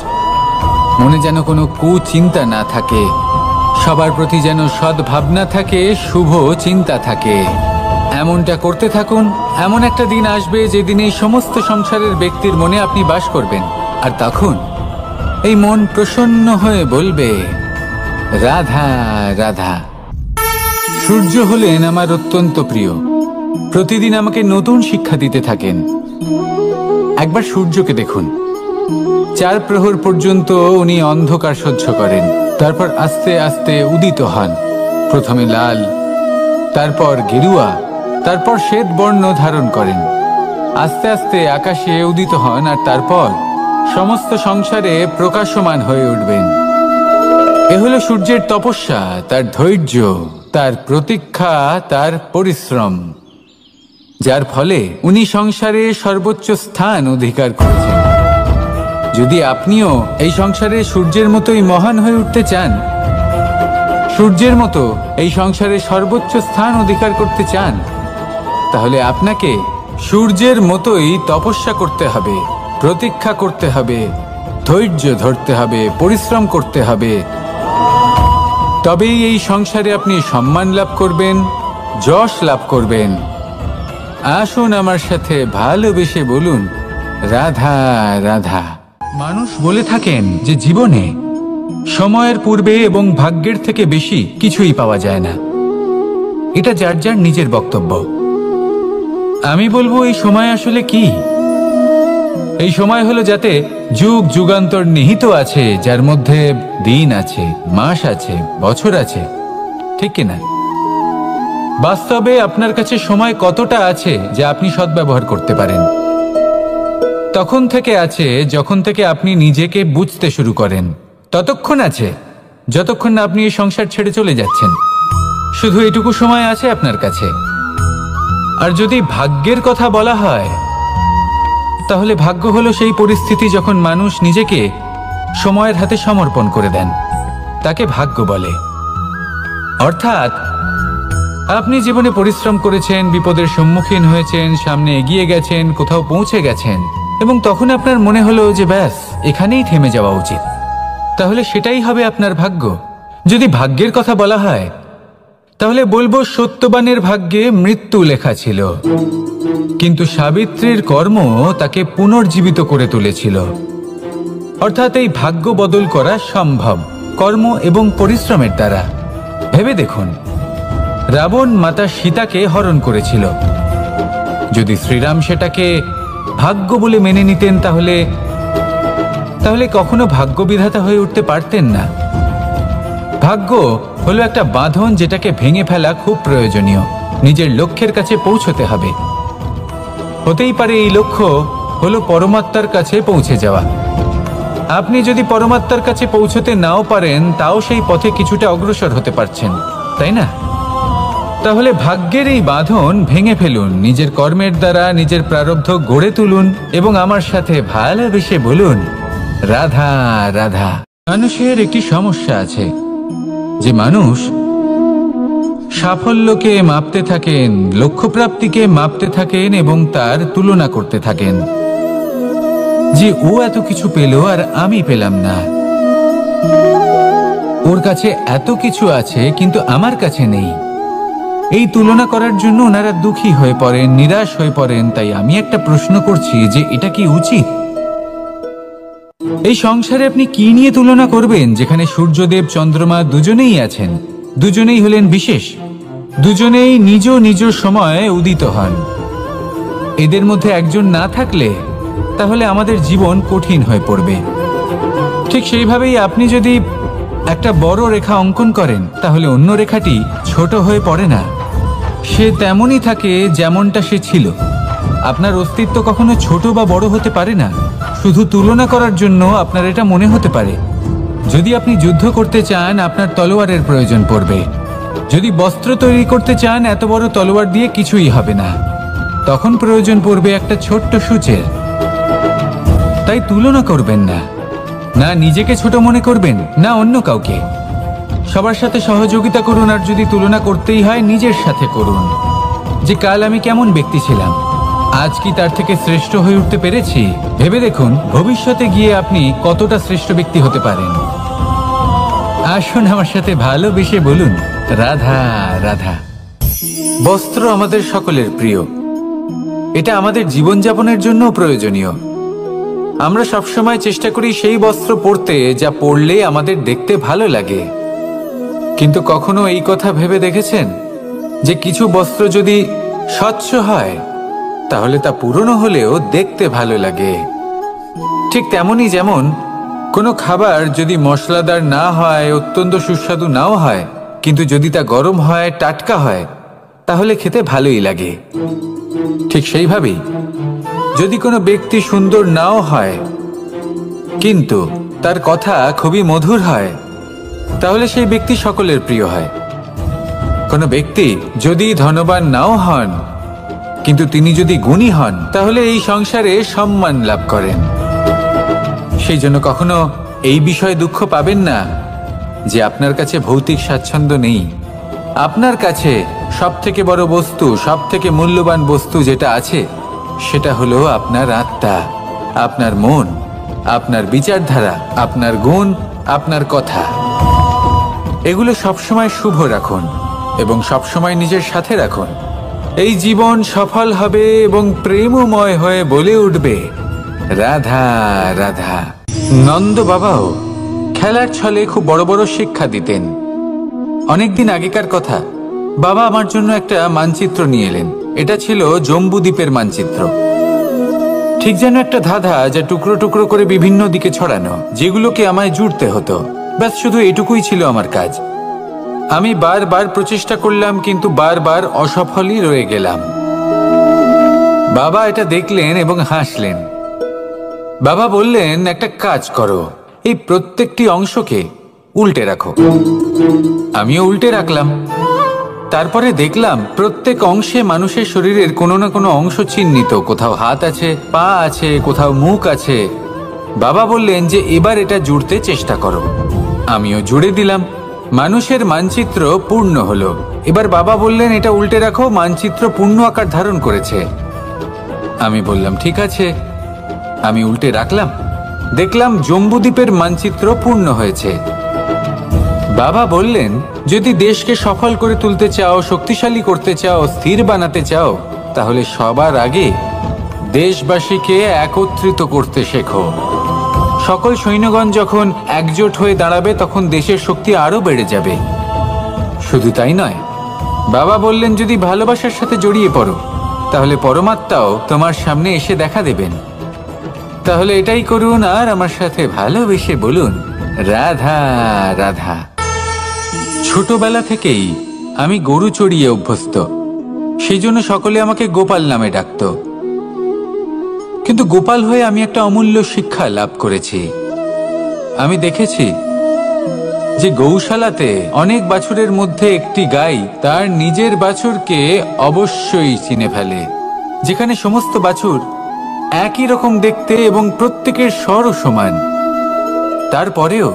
মনে যেন কোনো কুচিন্তা না থাকে, সবার প্রতি যেন সদ্ভাবনা থাকে, শুভ চিন্তা থাকে। এমনটা করতে থাকুন। এমন একটা দিন আসবে যেদিন এই সমস্ত সংসারের ব্যক্তির মনে আপনি বাস করবেন, আর তখন এই মন প্রসন্ন হয়ে বলবে, রাধা রাধা। সূর্য হলেন আমার অত্যন্ত প্রিয়। প্রতিদিন আমাকে নতুন শিক্ষা দিতে থাকেন। একবার সূর্যকে দেখুন, 4 প্রহর পর্যন্ত উনি অন্ধকার সহ্য করেন, তারপর আস্তে আস্তে উদিত হন। প্রথমে লাল, তারপর গেরুয়া, তারপর শ্বেত বর্ণ ধারণ করেন। আস্তে আস্তে আকাশে উদিত হন আর তারপর সমস্ত সংসারে প্রকাশমান হয়ে উঠবেন। এ হলো সূর্যের তপস্যা, তার ধৈর্য, তার প্রতীক্ষা, তার পরিশ্রম, যার ফলে উনি সংসারে সর্বোচ্চ স্থান অধিকার করেছেন। যদি আপনিও এই সংসারে সূর্যের মতোই মহান হয়ে উঠতে চান, সূর্যের মতো এই সংসারে সর্বোচ্চ স্থান অধিকার করতে চান, তাহলে আপনাকে সূর্যের মতোই তপস্যা করতে হবে, প্রতীক্ষা করতে হবে, ধৈর্য ধরতে হবে, পরিশ্রম করতে হবে। তবেই এই সংসারে আপনি সম্মান লাভ করবেন, যশ লাভ করবেন। আসুন আমার সাথে ভালোবেসে বলুন, রাধা রাধা। মানুষ বলে থাকেন যে জীবনে সময়ের পূর্বে এবং ভাগ্যের থেকে বেশি কিছুই পাওয়া যায় না। এটা যার যার নিজের বক্তব্য। আমি বলবো এই সময় আসলে কি? এই সময় হলো যাতে যুগ যুগান্তর নিহিত আছে, যার মধ্যে দিন আছে, মাস আছে, বছর আছে, ঠিক কিনা? বাস্তবে আপনার কাছে সময় কতটা আছে যা আপনি সদ্ব্যবহার করতে পারেন? তখন থেকে আছে যখন থেকে আপনি নিজেকে বুঝতে শুরু করেন। ততক্ষণ আছে যতক্ষণ না আপনি এই সংসার ছেড়ে চলে যাচ্ছেন। শুধু এটুকু সময় আছে আপনার কাছে। আর যদি ভাগ্যের কথা বলা হয়, তাহলে ভাগ্য হলো সেই পরিস্থিতি যখন মানুষ নিজেকে সময়ের হাতে সমর্পণ করে দেন, তাকে ভাগ্য বলে। অর্থাৎ আপনি জীবনে পরিশ্রম করেছেন, বিপদের সম্মুখীন হয়েছেন, সামনে এগিয়ে গেছেন, কোথাও পৌঁছে গেছেন, এবং তখন আপনার মনে হলো যে ব্যাস এখানেই থেমে যাওয়া উচিত। তাহলে সেটাই হবে আপনার ভাগ্য। যদি ভাগ্যের কথা বলা হয়, তাহলে বলবো সত্যবানের ভাগ্যে মৃত্যু লেখা ছিল, কিন্তু সাবিত্রীর কর্ম তাকে পুনর্জীবিত করে তুলেছিল। অর্থাৎ এই ভাগ্য বদল করা সম্ভব কর্ম এবং পরিশ্রমের দ্বারা। ভেবে দেখুন, রাবণ মাতা সীতাকে হরণ করেছিল। যদি শ্রীরাম সেটাকে ভাগ্য বলে মেনে নিতেন, তাহলে কখনো ভাগ্য বিধাতা হয়ে উঠতে পারতেন না। ভাগ্য হলো একটা বাঁধন যেটাকে ভেঙে ফেলা খুব প্রয়োজনীয়। নিজের লক্ষ্যের কাছে পৌঁছতে হবে। হতেই পারে এই লক্ষ্য হলো পরমাত্মার কাছে পৌঁছে যাওয়া। আপনি যদি পরমাত্মার কাছে পৌঁছতে নাও পারেন, তাও সেই পথে কিছুটা অগ্রসর হতে পারছেন, তাই না? তাহলে ভাগ্যের এই বাঁধন ভেঙে ফেলুন, নিজের কর্মের দ্বারা নিজের প্রারব্ধ গড়ে তুলুন এবং আমার সাথে ভালোবেসে বলুন, রাধা রাধা। মানুষের একটি সমস্যা আছে যে মানুষ সাফল্যকে মাপতে থাকেন, লক্ষ্যপ্রাপ্তিকে মাপতে থাকেন এবং তার তুলনা করতে থাকেন যে ও এত কিছু পেল আর আমি পেলাম না, ওর কাছে এত কিছু আছে কিন্তু আমার কাছে নেই। এই তুলনা করার জন্য ওনারা দুঃখী হয়ে পড়েন, নিরাশ হয়ে পড়েন। তাই আমি একটা প্রশ্ন করছি যে এটা কি উচিত? এই সংসারে আপনি কি নিয়ে তুলনা করবেন, যেখানে সূর্যদেব চন্দ্রমা দুজনেই আছেন, দুজনেই হলেন বিশেষ, দুজনেই নিজ নিজ সময়ে উদিত হন। এদের মধ্যে একজন না থাকলে তাহলে আমাদের জীবন কঠিন হয়ে পড়বে। ঠিক সেইভাবেই আপনি যদি একটা বড় রেখা অঙ্কন করেন, তাহলে অন্য রেখাটি ছোট হয়ে পড়ে না, সে তেমনই থাকে যেমনটা সে ছিল। আপনার অস্তিত্ব কখনো ছোট বা বড় হতে পারে না। শুধু তুলনা করার জন্য আপনার এটা মনে হতে পারে। যদি আপনি যুদ্ধ করতে চান, আপনার তলোয়ারের প্রয়োজন পড়বে। যদি বস্ত্র তৈরি করতে চান, এত বড় তলোয়ার দিয়ে কিছুই হবে না, তখন প্রয়োজন পড়বে একটা ছোট্ট সূচের। তাই তুলনা করবেন না, না নিজেকে ছোট মনে করবেন, না অন্য কাউকে। সবার সাথে সহযোগিতা করুন, আর যদি তুলনা করতেই হয় নিজের সাথে করুন, যে কাল আমি কেমন ব্যক্তি ছিলাম, আজ কি তার থেকে শ্রেষ্ঠ হয়ে উঠতে পেরেছি? ভেবে দেখুন ভবিষ্যতে গিয়ে আপনি কতটা শ্রেষ্ঠ ব্যক্তি হতে পারেন। আসুন আমার সাথে ভালোবেসে বলুন, রাধা রাধা। বস্ত্র আমাদের সকলের প্রিয়, এটা আমাদের জীবনযাপনের জন্য প্রয়োজনীয়। আমরা সবসময় চেষ্টা করি সেই বস্ত্র পরতে যা পরলে আমাদের দেখতে ভালো লাগে। কিন্তু কখনো এই কথা ভেবে দেখেছেন যে কিছু বস্ত্র যদি স্বচ্ছ হয় তাহলে তা পুরনো হলেও দেখতে ভালো লাগে। ঠিক তেমনই যেমন কোনো খাবার যদি মশলাদার না হয়, অত্যন্ত সুস্বাদু নাও হয়, কিন্তু যদি তা গরম হয়, টাটকা হয়, তাহলে খেতে ভালোই লাগে। ঠিক সেইভাবেই যদি কোনো ব্যক্তি সুন্দর নাও হয় কিন্তু তার কথা খুবই মধুর হয়, তাহলে সেই ব্যক্তি সকলের প্রিয় হয়। কোনো ব্যক্তি যদি ধনবান নাও হন কিন্তু তিনি যদি গুণী হন, তাহলে এই সংসারে সম্মান লাভ করেন। সেই জন্য কখনো এই বিষয়ে দুঃখ পাবেন না যে আপনার কাছে ভৌতিক স্বাচ্ছন্দ্য নেই। আপনার কাছে সব থেকে বড় বস্তু, সব থেকে মূল্যবান বস্তু যেটা আছে সেটা হলো আপনার আত্মা, আপনার মন, আপনার বিচারধারা, আপনার গুণ, আপনার কথা। এগুলো সবসময় শুভ রাখুন এবং সবসময় নিজের সাথে রাখুন। এই জীবন সফল হবে এবং প্রেমময় হয়ে বলে উঠবে রাধা রাধা। নন্দ বাবাও খেলার ছলে খুব বড় বড় শিক্ষা দিতেন। অনেকদিন আগেকার কথা, বাবা আমার জন্য একটা মানচিত্র নিয়ে এলেন। এটা ছিল জম্বু দ্বীপের মানচিত্র। ঠিক যেন একটা ধাঁধা, যা টুকরো টুকরো করে বিভিন্ন দিকে ছড়ানো, যেগুলোকে আমায় জুড়তে হতো। ব্যাস শুধু এটুকুই ছিল আমার কাজ। আমি বারবার প্রচেষ্টা করলাম কিন্তু বারবার অসফলই রয়ে গেলাম। বাবা এটা দেখলেন এবং হাসলেন। বাবা বললেন, একটা কাজ করো, এই প্রত্যেকটি অংশকে উল্টে রাখো। আমিও উল্টে রাখলাম। তারপরে দেখলাম প্রত্যেক অংশে মানুষের শরীরের কোনো না কোনো অংশ চিহ্নিত। কোথাও হাত আছে, পা আছে, কোথাও মুখ আছে। বাবা বললেন যে এবার এটা জুড়তে চেষ্টা করো। আমিও জুড়ে দিলাম। মানুষের মানচিত্র পূর্ণ হলো। এবার বাবা বললেন, এটা উল্টে রাখো, মানচিত্র পূর্ণ আকার ধারণ করেছে। আমি বললাম, ঠিক আছে। আমি উল্টে রাখলাম। দেখলাম জম্বুদ্বীপের মানচিত্র পূর্ণ হয়েছে। বাবা বললেন, যদি দেশকে সফল করে তুলতে চাও, শক্তিশালী করতে চাও, স্থির বানাতে চাও, তাহলে সবার আগে দেশবাসীকে একত্রিত করতে শেখো। সকল সৈন্যগণ যখন একজোট হয়ে দাঁড়াবে, তখন দেশের শক্তি আরো বেড়ে যাবে। শুধু তাই নয়, বাবা বললেন, যদি ভালোবাসার সাথে জড়িয়ে পড়ো, তাহলে পরমাত্মাও তোমার সামনে এসে দেখা দেবেন। তাহলে এটাই করুন আর আমার সাথে ভালোবেসে বলুন রাধা রাধা। ছোটবেলা থেকেই আমি গরু চড়িয়ে অভ্যস্ত, সেই জন্য সকলে আমাকে গোপাল নামে ডাকত। কিন্তু গোপাল হয়ে আমি একটা অমূল্য শিক্ষা লাভ করেছি। আমি দেখেছি যে গৌশালাতে অনেক বাছুরের মধ্যে একটি গাই তার নিজের বাছুরকে অবশ্যই চিনে ফেলে। যেখানে সমস্ত বাছুর একই রকম দেখতে এবং প্রত্যেকের স্বরও সমান, তারপরেও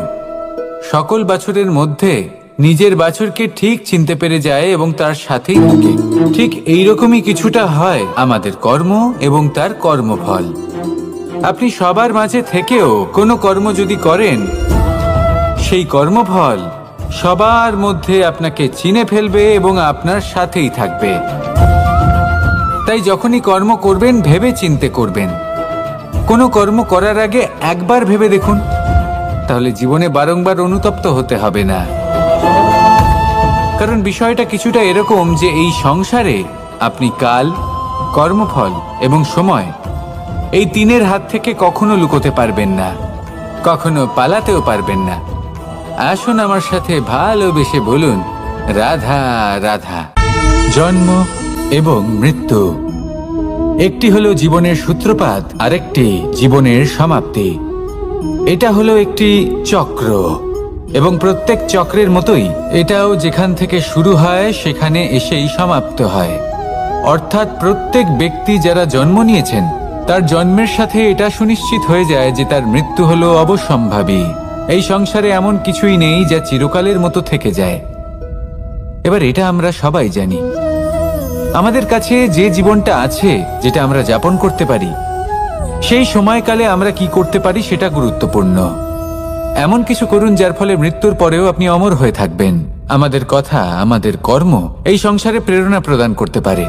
সকল বাছুরের মধ্যে নিজের বাছুরকে ঠিক চিনতে পেরে যায় এবং তার সাথেই থাকে। ঠিক এইরকমই কিছুটা হয় আমাদের কর্ম এবং তার কর্মফল। আপনি সবার মাঝে থেকেও কোনো কর্ম যদি করেন, সেই কর্মফল সবার মধ্যে আপনাকে চিনে ফেলবে এবং আপনার সাথেই থাকবে। তাই যখনই কর্ম করবেন, ভেবে চিন্তে করবেন। কোনো কর্ম করার আগে একবার ভেবে দেখুন, তাহলে জীবনে বারংবার অনুতপ্ত হতে হবে না। কারণ বিষয়টা কিছুটা এরকম যে এই সংসারে আপনি কাল, কর্মফল এবং সময়, এই তিনের হাত থেকে কখনো লুকোতে পারবেন না, কখনো পালাতেও পারবেন না। আসুন আমার সাথে ভালোবেসে বলুন রাধা রাধা। জন্ম এবং মৃত্যু, একটি হলো জীবনের সূত্রপাত, আরেকটি জীবনের সমাপ্তি। এটা হলো একটি চক্র এবং প্রত্যেক চক্রের মতোই এটাও যেখান থেকে শুরু হয় সেখানে এসেই সমাপ্ত হয়। অর্থাৎ প্রত্যেক ব্যক্তি যারা জন্ম নিয়েছেন, তার জন্মের সাথে এটা সুনিশ্চিত হয়ে যায় যে তার মৃত্যু হলো অবশ্যম্ভাবী। এই সংসারে এমন কিছুই নেই যা চিরকালের মতো থেকে যায়। এবার এটা আমরা সবাই জানি। আমাদের কাছে যে জীবনটা আছে, যেটা আমরা যাপন করতে পারি, সেই সময়কালে আমরা কি করতে পারি সেটা গুরুত্বপূর্ণ। এমন কিছু করুন যার ফলে মৃত্যুর পরেও আপনি অমর হয়ে থাকবেন। আমাদের কথা, আমাদের কর্ম এই সংসারে প্রেরণা প্রদান করতে পারে।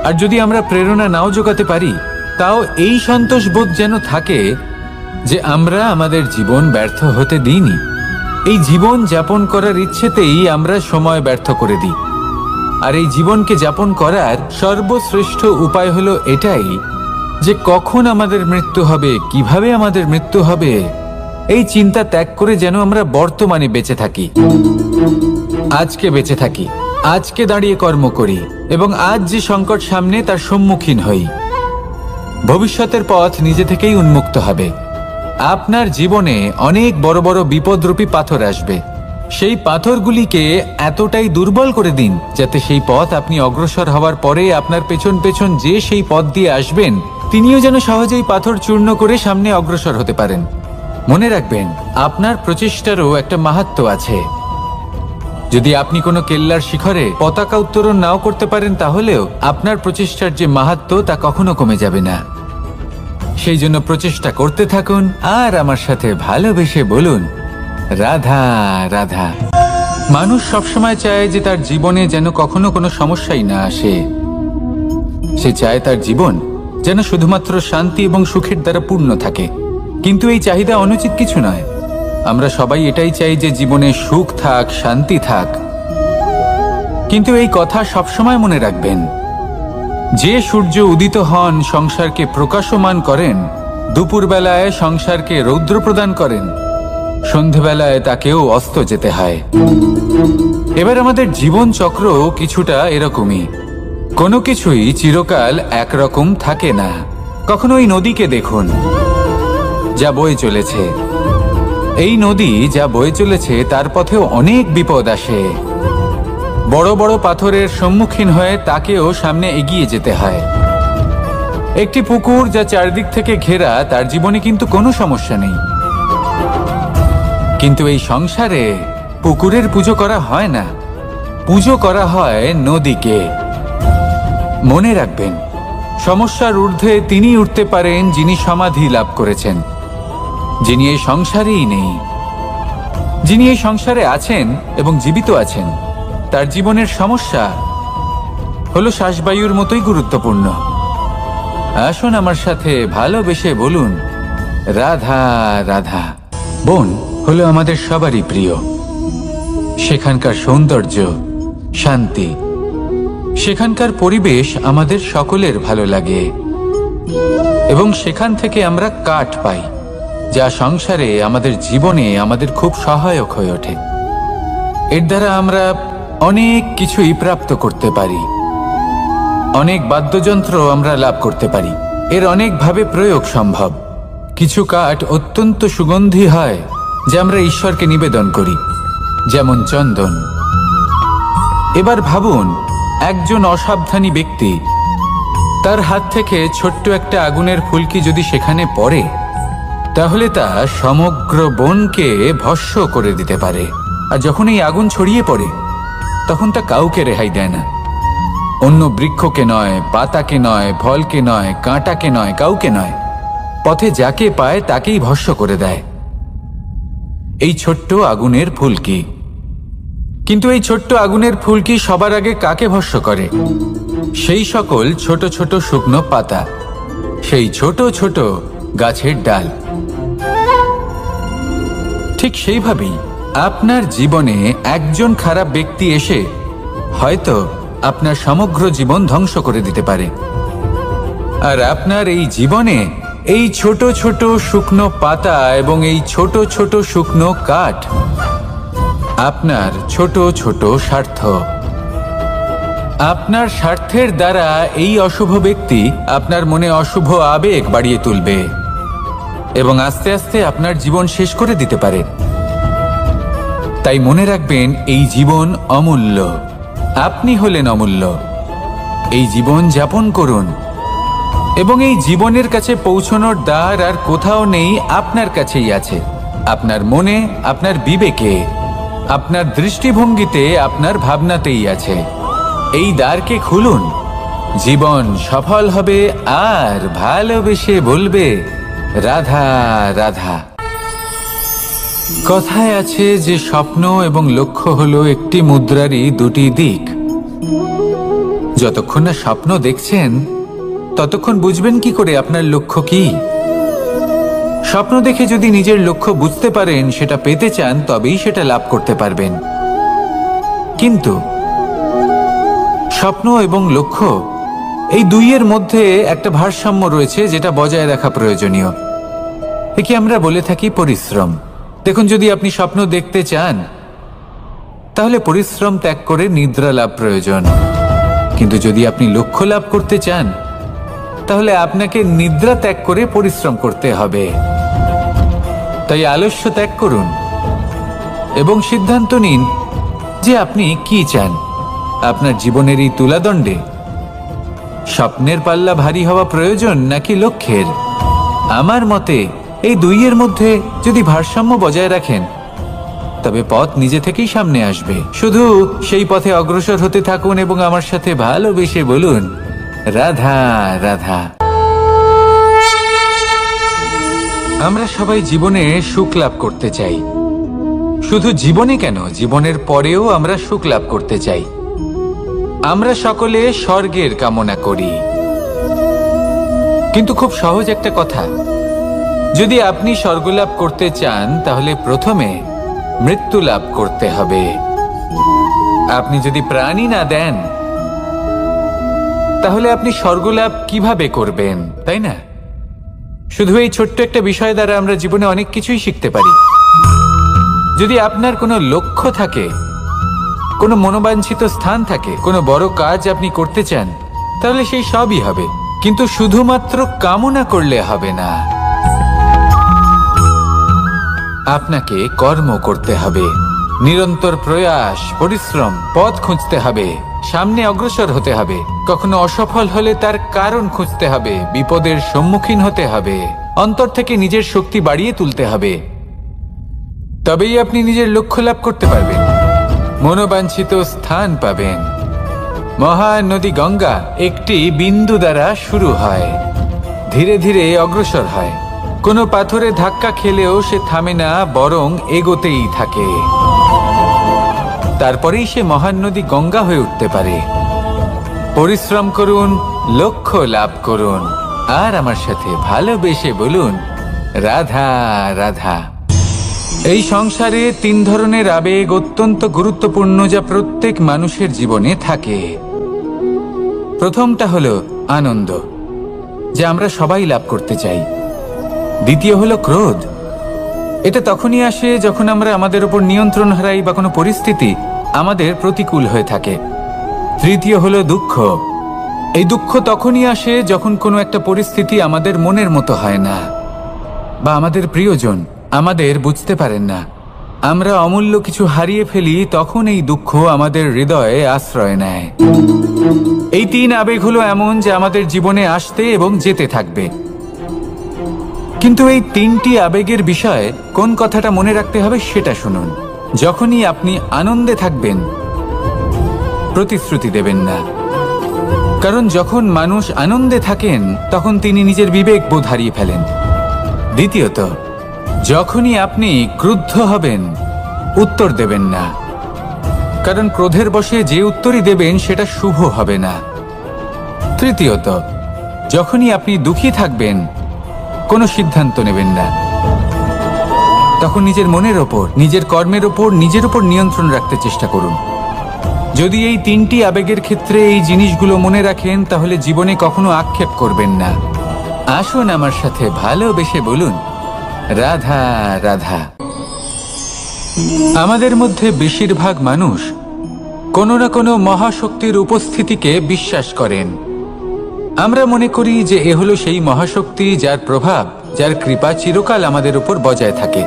আর যদি আমরা প্রেরণা নাও জোগাতে পারি, তাও এই সন্তোষ বোধ যেন থাকে যে আমরা আমাদের জীবন ব্যর্থ হতে দিইনি। এই জীবন যাপন করার ইচ্ছেতেই আমরা সময় ব্যর্থ করে দিই। আর এই জীবনকে যাপন করার সর্বশ্রেষ্ঠ উপায় হলো এটাই যে কখন আমাদের মৃত্যু হবে, কিভাবে আমাদের মৃত্যু হবে, এই চিন্তা ত্যাগ করে যেন আমরা বর্তমানে বেঁচে থাকি, আজকে বেঁচে থাকি, আজকে দাঁড়িয়ে কর্ম করি এবং আজ যে সংকট সামনে তার সম্মুখীন হই। ভবিষ্যতের পথ নিজে থেকেই উন্মুক্ত হবে। আপনার জীবনে অনেক বড় বড় বিপদরূপী পাথর আসবে। সেই পাথরগুলিকে এতটাই দুর্বল করে দিন যাতে সেই পথ আপনি অগ্রসর হওয়ার পরে আপনার পেছন পেছন যে সেই পথ দিয়ে আসবেন তিনিও যেন সহজেই পাথর চূর্ণ করে সামনে অগ্রসর হতে পারেন। মনে রাখবেন, আপনার প্রচেষ্টারও একটা মাহাত্ম্য আছে। যদি আপনি কোনো কেল্লার শিখরে পতাকা উত্তোলন নাও করতে পারেন, তাহলেও আপনার প্রচেষ্টার যে মাহাত্ম্য তা কখনো কমে যাবে না। সেই জন্য প্রচেষ্টা করতে থাকুন আর আমার সাথে ভালোবেসে বলুন, রাধা রাধা। মানুষ সবসময় চায় যে তার জীবনে যেন কখনো কোনো সমস্যাই না আসে। সে চায় তার জীবন যেন শুধুমাত্র শান্তি এবং সুখের দ্বারা পূর্ণ থাকে। কিন্তু এই চাহিদা অনুচিত কিছু নয়। আমরা সবাই এটাই চাই যে জীবনে সুখ থাক, শান্তি থাক। কিন্তু এই কথা সবসময় মনে রাখবেন, যে সূর্য উদিত হন সংসারকে প্রকাশমান করেন, দুপুরবেলায় সংসারকে রৌদ্র প্রদান করেন, সন্ধেবেলায় তাকেও অস্ত যেতে হয়। এবার আমাদের জীবন চক্র কিছুটা এরকমই। কোনো কিছুই চিরকাল একরকম থাকে না। কখনো এই নদীকে দেখুন যা বয়ে চলেছে। এই নদী যা বয়ে চলেছে তার পথেও অনেক বিপদ আসে। বড় বড় পাথরের সম্মুখীন হয়ে তাকেও সামনে এগিয়ে যেতে হয়। একটি পুকুর যা চারদিক থেকে ঘেরা, তার জীবনে কিন্তু কোনো সমস্যা নেই। কিন্তু এই সংসারে পুকুরের পুজো করা হয় না, পুজো করা হয় নদীকে। মনে রাখবেন, সমস্যার ঊর্ধ্বে তিনি উঠতে পারেন যিনি সমাধি লাভ করেছেন, যিনি এই সংসারেই নেই। যিনি এই সংসারে আছেন এবং জীবিত আছেন, তার জীবনের সমস্যা হলো শ্বাসবায়ুর মতোই গুরুত্বপূর্ণ। আসুন আমার সাথে ভালোবেসে বলুন, রাধা রাধা। বন হলো আমাদের সবারই প্রিয়। সেখানকার সৌন্দর্য, শান্তি, সেখানকার পরিবেশ আমাদের সকলের ভালো লাগে এবং সেখান থেকে আমরা কাঠ পাই, যা সংসারে আমাদের জীবনে আমাদের খুব সহায়ক হয়ে ওঠে। এর দ্বারা আমরা অনেক কিছুই প্রাপ্ত করতে পারি। অনেক বাদ্যযন্ত্র আমরা লাভ করতে পারি। এর অনেকভাবে প্রয়োগ সম্ভব। কিছু কাঠ অত্যন্ত সুগন্ধি হয় যা আমরা ঈশ্বরকে নিবেদন করি, যেমন চন্দন। এবার ভাবুন, একজন অসাবধানী ব্যক্তি তার হাত থেকে ছোট্ট একটা আগুনের ফুলকি যদি সেখানে পড়ে, তাহলে তা সমগ্র বনকে ভস্ম করে দিতে পারে। আর যখন এই আগুন ছড়িয়ে পড়ে তখন তা কাউকে রেহাই দেয় না। অন্য বৃক্ষকে নয়, পাতাকে নয়, ফলকে নয়, কাঁটাকে নয়, কাউকে নয়, পথে যাকে পায় তাকেই ভস্ম করে দেয়। এই ছোট্ট আগুনের ফুলকি। কিন্তু এই ছোট্ট আগুনের ফুলকি সবার আগে কাকে ভস্ম করে? সেই সকল ছোট ছোট শুকনো পাতা, সেই ছোট ছোট গাছের ডাল। ঠিক সেইভাবেই আপনার জীবনে একজন খারাপ ব্যক্তি এসে হয়তো আপনার সমগ্র জীবন ধ্বংস করে দিতে পারে। আর আপনার এই জীবনে এই ছোট ছোট শুকনো পাতা এবং এই ছোট ছোট শুকনো কাঠ আপনার ছোট ছোট স্বার্থ। আপনার স্বার্থের দ্বারা এই অশুভ ব্যক্তি আপনার মনে অশুভ আবেগ বাড়িয়ে তুলবে এবং আস্তে আস্তে আপনার জীবন শেষ করে দিতে পারে। তাই মনে রাখবেন, এই জীবন অমূল্য। আপনি হলেন অমূল্য। এই জীবন যাপন করুন এবং এই জীবনের কাছে পৌঁছানোর দ্বার আর কোথাও নেই, আপনার কাছেই আছে। আপনার মনে, আপনার বিবেকে, আপনার দৃষ্টিভঙ্গিতে, আপনার ভাবনাতেই আছে। এই দ্বারকে খুলুন, জীবন সফল হবে আর ভালোবেসে বলবে, রাধা রাধা। কথায় আছে যে স্বপ্ন এবং লক্ষ্য হলো একটি মুদ্রারই দুটি দিক। যতক্ষণ না স্বপ্ন দেখছেন ততক্ষণ বুঝবেন কি করে আপনার লক্ষ্য কি? স্বপ্ন দেখে যদি নিজের লক্ষ্য বুঝতে পারেন, সেটা পেতে চান, তবেই সেটা লাভ করতে পারবেন। কিন্তু স্বপ্ন এবং লক্ষ্য এই দুইয়ের মধ্যে একটা ভারসাম্য রয়েছে যেটা বজায় রাখা প্রয়োজনীয়। একে আমরা বলে থাকি পরিশ্রম। দেখুন, যদি আপনি স্বপ্ন দেখতে চান তাহলে পরিশ্রম ত্যাগ করে নিদ্রা লাভ প্রয়োজন, কিন্তু যদি আপনি লক্ষ্য লাভ করতে চান তাহলে আপনাকে নিদ্রা ত্যাগ করে পরিশ্রম করতে হবে। তাই আলস্য ত্যাগ করুন এবং সিদ্ধান্ত নিন যে আপনি কি চান। আপনার জীবনের এই তুলাদণ্ডে স্বপ্নের পাল্লা ভারী হওয়া প্রয়োজন নাকি লক্ষ্যের? আমার মতে এই দুইয়ের মধ্যে যদি ভারসাম্য বজায় রাখেন তবে পথ নিজে থেকেই সামনে আসবে। শুধু সেই পথে অগ্রসর হতে থাকুন এবং আমার সাথে ভালোবেসে বলুন, রাধা রাধা। আমরা সবাই জীবনে সুখ লাভ করতে চাই। শুধু জীবনে কেন, জীবনের পরেও আমরা সুখ লাভ করতে চাই। আমরা সকলে স্বর্গের কামনা করি। কিন্তু খুব সহজ একটা কথা, যদি আপনি স্বর্গ লাভ করতে চান তাহলে প্রথমে মৃত্যু লাভ করতে হবে। আপনি যদি প্রাণই না দেন তাহলে আপনি স্বর্গ লাভ কিভাবে করবেন, তাই না? শুধু এই ছোট্ট একটা বিষয় দ্বারা আমরা জীবনে অনেক কিছুই শিখতে পারি। যদি আপনার কোনো লক্ষ্য থাকে, কোনো মনোবাঞ্ছিত স্থান থাকে, কোনো বড় কাজ আপনি করতে চান, তাহলে সেই সবই হবে। কিন্তু শুধুমাত্র কামনা করলে হবে না, আপনাকে কর্ম করতে হবে, নিরন্তর প্রয়াস, পরিশ্রম, পথ খুঁজতে হবে, সামনে অগ্রসর হতে হবে। কখনো অসফল হলে তার কারণ খুঁজতে হবে, বিপদের সম্মুখীন হতে হবে, অন্তর থেকে নিজের শক্তি বাড়িয়ে তুলতে হবে। তবেই আপনি নিজের লক্ষ্য লাভ করতে পারবেন, মনোবাঞ্ছিত স্থান পাবেন। মহানদী গঙ্গা একটি বিন্দু দ্বারা শুরু হয়, ধীরে ধীরে অগ্রসর হয়। কোনো পাথরে ধাক্কা খেলেও সে থামে না, বরং এগোতেই থাকে। তারপরেই সে মহান নদী গঙ্গা হয়ে উঠতে পারে। পরিশ্রম করুন, লক্ষ্য লাভ করুন, আর আমার সাথে ভালোবেসে বলুন, রাধা রাধা। এই সংসারে তিন ধরনের আবেগ অত্যন্ত গুরুত্বপূর্ণ, যা প্রত্যেক মানুষের জীবনে থাকে। প্রথমটা হলো আনন্দ, যা আমরা সবাই লাভ করতে চাই। দ্বিতীয় হলো ক্রোধ। এটা তখনই আসে যখন আমরা আমাদের উপর নিয়ন্ত্রণ হারাই বা কোনো পরিস্থিতি আমাদের প্রতিকূল হয়ে থাকে। তৃতীয় হলো দুঃখ। এই দুঃখ তখনই আসে যখন কোনো একটা পরিস্থিতি আমাদের মনের মতো হয় না, বা আমাদের প্রিয়জন আমাদের বুঝতে পারেন না, আমরা অমূল্য কিছু হারিয়ে ফেলি। তখন এই দুঃখ আমাদের হৃদয়ে আশ্রয় নেয়। এই তিন আবেগ হলো এমন যে আমাদের জীবনে আসতে এবং যেতে থাকবে। কিন্তু এই তিনটি আবেগের বিষয়ে কোন কথাটা মনে রাখতে হবে সেটা শুনুন। যখনই আপনি আনন্দে থাকবেন, প্রতিশ্রুতি দেবেন না, কারণ যখন মানুষ আনন্দে থাকেন তখন তিনি নিজের বিবেক বোধ হারিয়ে ফেলেন। দ্বিতীয়ত, যখনই আপনি ক্রুদ্ধ হবেন, উত্তর দেবেন না, কারণ ক্রোধের বশে যে উত্তরই দেবেন সেটা শুভ হবে না। তৃতীয়ত, যখনই আপনি দুঃখী থাকবেন, কোনো সিদ্ধান্ত নেবেন না, তখন নিজের মনের ওপর, নিজের কর্মের ওপর, নিজের উপর নিয়ন্ত্রণ রাখতে চেষ্টা করুন। যদি এই তিনটি আবেগের ক্ষেত্রে এই জিনিসগুলো মনে রাখেন তাহলে জীবনে কখনো আক্ষেপ করবেন না। আসুন আমার সাথে ভালোবেসে বলুন, রাধা রাধা। আমাদের মধ্যে বেশিরভাগ মানুষ কোনো না কোনো মহাশক্তির উপস্থিতিকে বিশ্বাস করেন। আমরা মনে করি যে এ হলো সেই মহাশক্তি যার প্রভাব, যার কৃপা চিরকাল আমাদের উপর বজায় থাকে।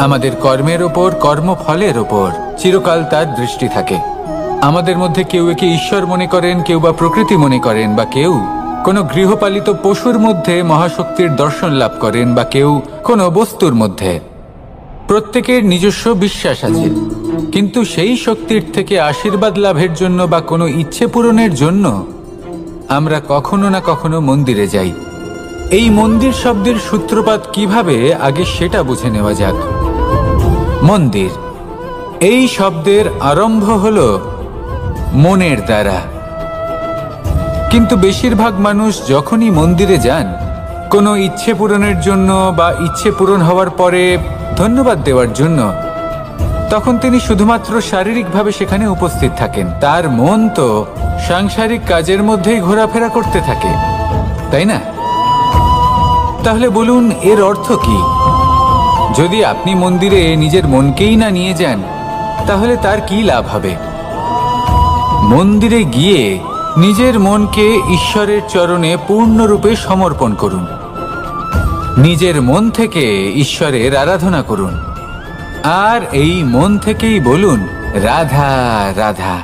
আমাদের কর্মের ওপর, কর্মফলের ওপর চিরকাল তার দৃষ্টি থাকে। আমাদের মধ্যে কেউ একে ঈশ্বর মনে করেন, কেউ বা প্রকৃতি মনে করেন, বা কেউ কোনো গৃহপালিত পশুর মধ্যে মহাশক্তির দর্শন লাভ করেন, বা কেউ কোনো বস্তুর মধ্যে। প্রত্যেকের নিজস্ব বিশ্বাস আছে, কিন্তু সেই শক্তির থেকে আশীর্বাদ লাভের জন্য বা কোনো ইচ্ছে পূরণের জন্য আমরা কখনো না কখনো মন্দিরে যাই। এই মন্দির শব্দের সূত্রপাত কিভাবে, আগে সেটা বুঝে নেওয়া যাক। মন্দির এই শব্দের আরম্ভ হলো মনের দ্বারা, কিন্তু বেশিরভাগ মানুষ যখনই মন্দিরে যান কোনো ইচ্ছে পূরণের জন্য বা ইচ্ছে পূরণ হওয়ার পরে ধন্যবাদ দেওয়ার জন্য, তখন তিনি শুধুমাত্র শারীরিকভাবে সেখানে উপস্থিত থাকেন, তার মন তো সাংসারিক কাজের মধ্যেই ঘোরাফেরা করতে থাকে, তাই না? তাহলে বলুন, এর অর্থ কি? যদি আপনি মন্দিরে নিজের মনকেই না নিয়ে যান, তাহলে তার কি লাভ হবে? মন্দিরে গিয়ে নিজের মনকে ঈশ্বরের চরণে পূর্ণরূপে সমর্পণ করুন। নিজের মন থেকে ঈশ্বরের আরাধনা করুন, আর এই মন থেকেই বলুন, রাধা রাধা।